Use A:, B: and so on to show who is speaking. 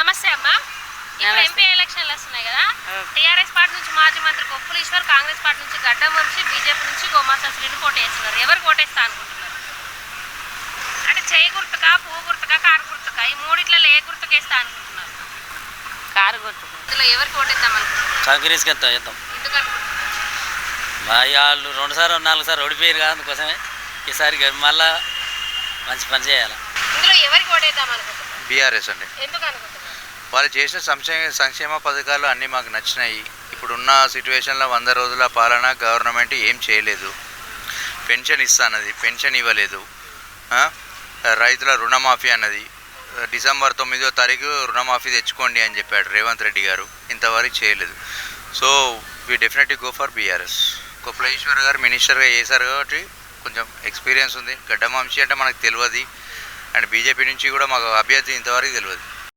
A: నమస్తే అమ్మా. ఇప్పుడు ఎంపీ ఎలక్షన్లు వస్తున్నాయి కదా. టీఆర్ఎస్ పార్టీ నుంచి మాజీ మంత్రి కొప్పుల ఈశ్వర్, కాంగ్రెస్ పార్టీ నుంచి గడ్డం వంశీ, బీజేపీ నుంచి గోమాతా శ్రీని పోటీ చేస్తున్నారు. ఎవరు ఓటేస్తా అనుకుంటున్నారు? అంటే చేయి గుర్తుకా, పువ్వు గుర్తుకా, కారు గుర్తుకా? ఈ మూడిట్లలో ఏ గుర్తుకు వేస్తా అనుకుంటున్నారు?
B: కారు గుర్తు.
A: ఇందులో ఎవరికి ఓటేద్దాం అనుకుంటున్నారు?
C: కాంగ్రెస్కి ఎంత చేద్దాం.
A: ఎందుకు అనుకుంటున్నారు?
C: వాళ్ళు 2 సార్లు 4 సార్లు ఓడిపోయారు కదా, అందుకోసమే ఈసారి మళ్ళా మంచి పని చేయాలి.
A: ఇందులో ఎవరికి ఓటేద్దాం అనుకుంటున్నారు?
D: బీఆర్ఎస్ అండి.
A: ఎందుకు అనుకుంటున్నారు?
D: వాళ్ళు చేసిన సంక్షేమ పథకాలు అన్నీ మాకు నచ్చినాయి. ఇప్పుడున్న సిచ్యువేషన్లో 100 రోజుల పాలన గవర్నమెంట్ ఏం చేయలేదు. పెన్షన్ ఇస్తానది, పెన్షన్ ఇవ్వలేదు. రైతుల రుణమాఫీ అన్నది డిసెంబర్ 9వ తారీఖు రుణమాఫీ తెచ్చుకోండి అని చెప్పాడు రేవంత్ రెడ్డి గారు, ఇంతవరకు చేయలేదు. So we definitely go for BRS. Koppula Eshwar గారు మినిస్టర్గా చేశారు కాబట్టి కొంచెం ఎక్స్పీరియన్స్ ఉంది. గడ్డం వంశీ అంటే మనకు తెలియదు, అండ్ బీజేపీ నుంచి కూడా మాకు అభ్యర్థి ఇంతవరకు తెలియదు.